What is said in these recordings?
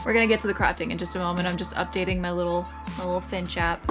We're gonna get to the crafting in just a moment. I'm just updating my little Finch app.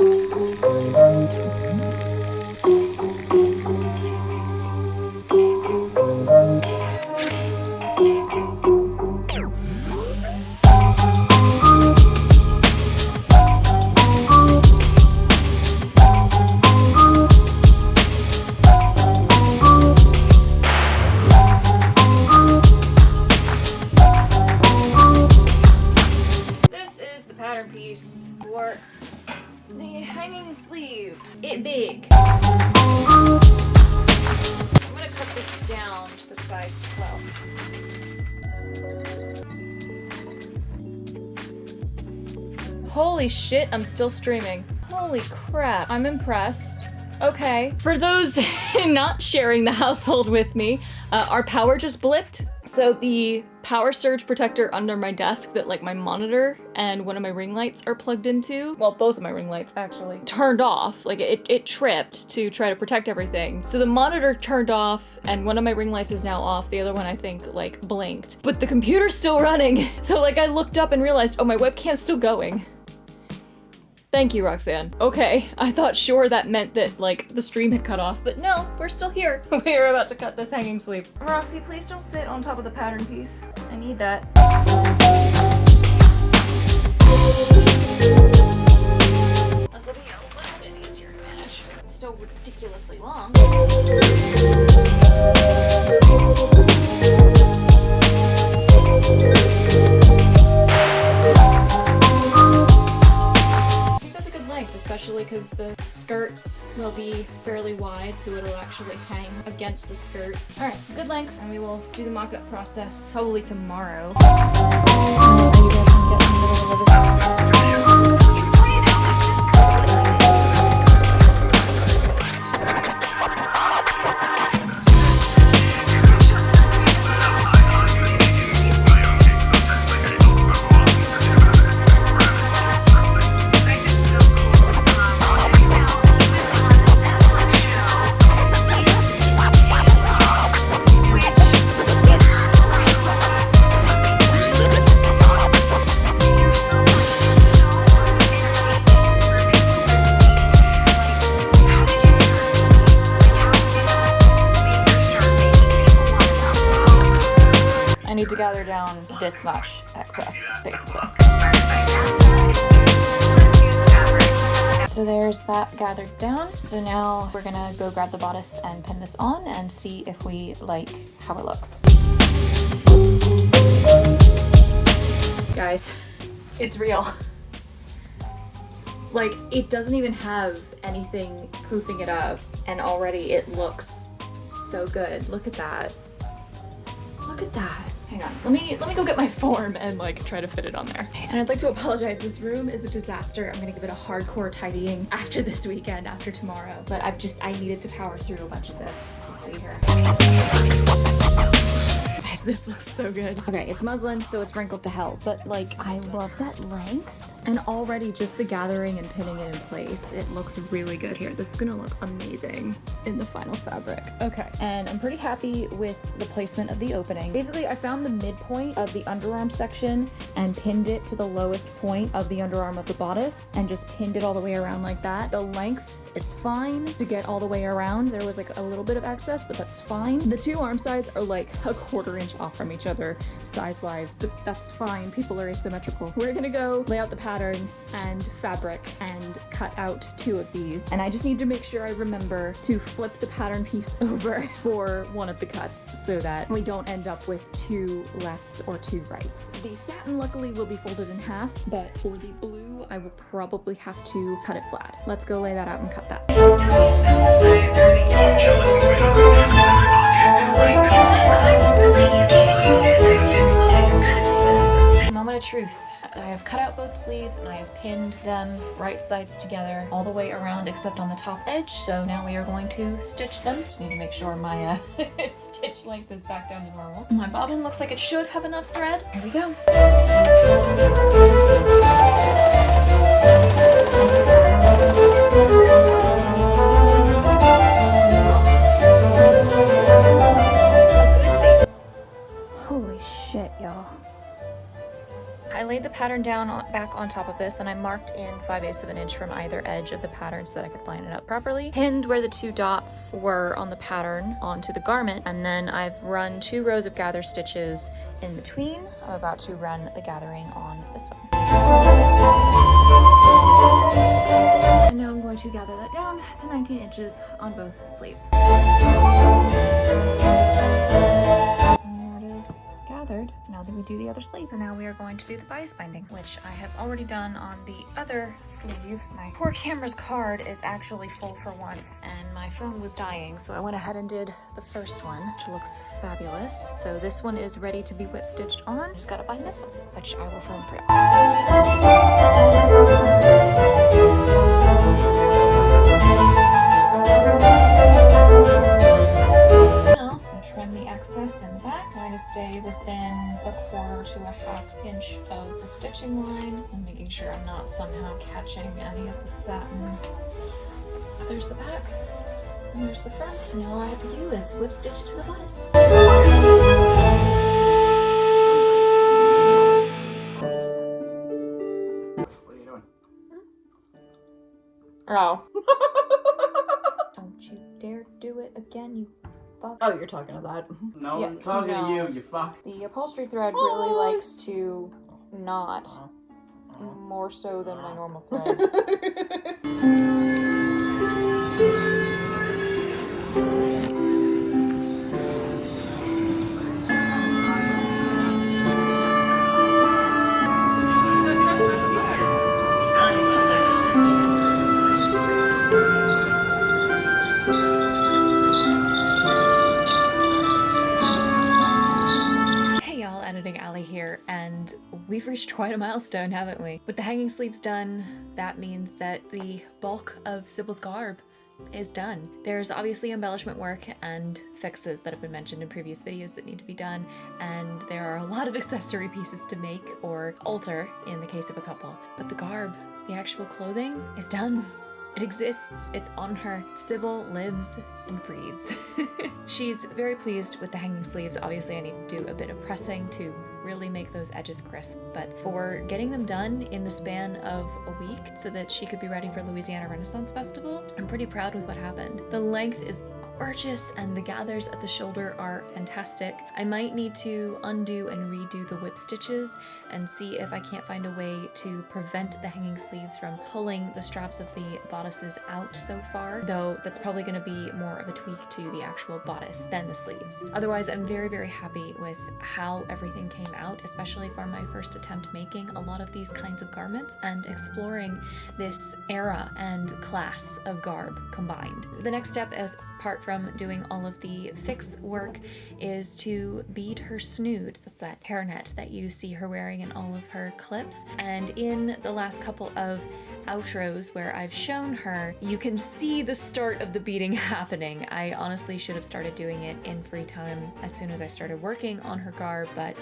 Piece for the hanging sleeve. It big. So I'm gonna cut this down to the size 12. Holy shit, I'm still streaming. Holy crap, I'm impressed. Okay, for those not sharing the household with me, our power just blipped. So the power surge protector under my desk that like my monitor and one of my ring lights are plugged into, well, both of my ring lights actually, turned off. Like it tripped to try to protect everything. So the monitor turned off and one of my ring lights is now off. The other one I think like blinked, but the computer's still running. So like I looked up and realized, oh, my webcam's still going. Thank you, Roxanne. Okay, I thought sure that meant that, like, the stream had cut off, but no, we're still here. We're about to cut this hanging sleeve. Roxy, please don't sit on top of the pattern piece. I need that. This will be a little bit easier to manage. It's still ridiculously long. Especially because the skirts will be fairly wide, so it'll actually hang against the skirt. Alright, good length, and we will do the mock-up process probably tomorrow. To gather down this much excess, basically. So there's that gathered down. So now we're gonna go grab the bodice and pin this on and see if we like how it looks. Guys, it's real. Like, it doesn't even have anything proofing it up, and already it looks so good. Look at that. Look at that. Hang on, let me go get my form and like try to fit it on there. And I'd like to apologize, this room is a disaster. I'm gonna give it a hardcore tidying after this weekend, after tomorrow. But I needed to power through a bunch of this. Let's see here. Guys, this looks so good. Okay, it's muslin, so it's wrinkled to hell, but like, I love that length. And already just the gathering and pinning it in place, it looks really good here. This is gonna look amazing in the final fabric. Okay, and I'm pretty happy with the placement of the opening. Basically, I found the midpoint of the underarm section and pinned it to the lowest point of the underarm of the bodice and just pinned it all the way around like that. The length is fine to get all the way around. There was like a little bit of excess, but that's fine. The two arm sides are like a 1/4 inch off from each other size-wise, but that's fine. People are asymmetrical. We're gonna go lay out the pattern and fabric and cut out 2 of these. And I just need to make sure I remember to flip the pattern piece over for one of the cuts so that we don't end up with 2 lefts or 2 rights. The satin luckily will be folded in half, but for the blue, I will probably have to cut it flat. Let's go lay that out and cut that. Moment of truth. I have cut out both sleeves and I have pinned them right sides together all the way around except on the top edge. So now we are going to stitch them. Just need to make sure my stitch length is back down to normal. My bobbin looks like it should have enough thread. Here we go. Holy shit, y'all. I laid the pattern down back on top of this, then I marked in 5/8 of an inch from either edge of the pattern so that I could line it up properly. Pinned where the 2 dots were on the pattern onto the garment, and then I've run 2 rows of gather stitches in between. I'm about to run the gathering on this one. And now I'm going to gather that down to 19 inches on both sleeves. Gathered. So now that we do the other sleeve. So now we are going to do the bias binding, which I have already done on the other sleeve. My poor camera's card is actually full for once, and my phone was dying, so I went ahead and did the first one, which looks fabulous. So this one is ready to be whip stitched on. Just gotta bind this one, which I will film for you. Trim the excess in the back, trying to stay within 1/4 to 1/2 inch of the stitching line and making sure I'm not somehow catching any of the satin. There's the back and there's the front. And all I have to do is whip stitch it to the bodice. What are you doing? Oh. Don't you dare do it again, you fuck. Oh, you're talking to that. No, Yeah, I'm talking no. to you, you fuck. The upholstery thread really likes to knot more so than my normal thread. Here, and we've reached quite a milestone, haven't we? With the hanging sleeves done, that means that the bulk of Sybil's garb is done. There's obviously embellishment work and fixes that have been mentioned in previous videos that need to be done, and there are a lot of accessory pieces to make or alter in the case of a couple. But the garb, the actual clothing, is done. It exists, it's on her. Sybil lives and breathes. She's very pleased with the hanging sleeves. Obviously I need to do a bit of pressing to really make those edges crisp, but for getting them done in the span of a week so that she could be ready for Louisiana Renaissance Festival, I'm pretty proud with what happened. The length is gorgeous and the gathers at the shoulder are fantastic. I might need to undo and redo the whip stitches and see if I can't find a way to prevent the hanging sleeves from pulling the straps of the bodices out so far, though that's probably going to be more of a tweak to the actual bodice than the sleeves. Otherwise, I'm very, very happy with how everything came out, especially for my first attempt making a lot of these kinds of garments and exploring this era and class of garb combined. The next step, as apart from doing all of the fix work, is to bead her snood. That's that hairnet that you see her wearing in all of her clips. And in the last couple of outros where I've shown her, you can see the start of the beading happening. I honestly should have started doing it in free time as soon as I started working on her garb, but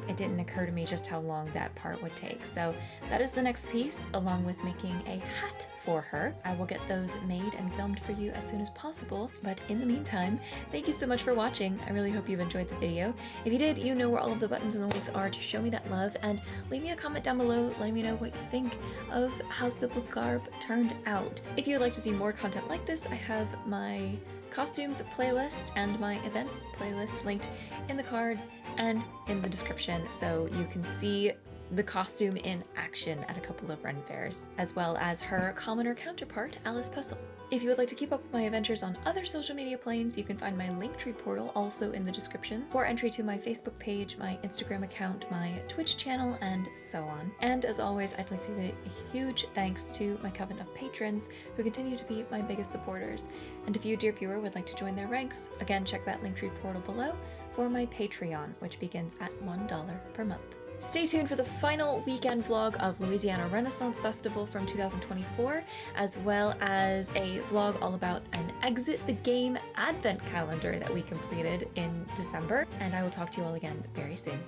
it didn't occur to me just how long that part would take. So that is the next piece, along with making a hat for her. I will get those made and filmed for you as soon as possible. But in the meantime, thank you so much for watching. I really hope you've enjoyed the video. If you did, you know where all of the buttons and the links are to show me that love, and leave me a comment down below letting me know what you think of how Sybil's garb turned out. If you would like to see more content like this, I have my costumes playlist and my events playlist linked in the cards and in the description, so you can see the costume in action at a couple of Ren fairs, as well as her commoner counterpart, Alice Puzzle. If you would like to keep up with my adventures on other social media planes, you can find my Linktree portal also in the description for entry to my Facebook page, my Instagram account, my Twitch channel, and so on. And as always, I'd like to give a huge thanks to my coven of patrons who continue to be my biggest supporters. And if you, dear viewer, would like to join their ranks, again, check that Linktree portal below for my Patreon, which begins at $1 per month. Stay tuned for the final weekend vlog of Louisiana Renaissance Festival from 2024, as well as a vlog all about an Exit the Game advent calendar that we completed in December, and I will talk to you all again very soon.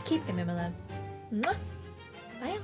Keep gaming, my loves. Mwah! Bye.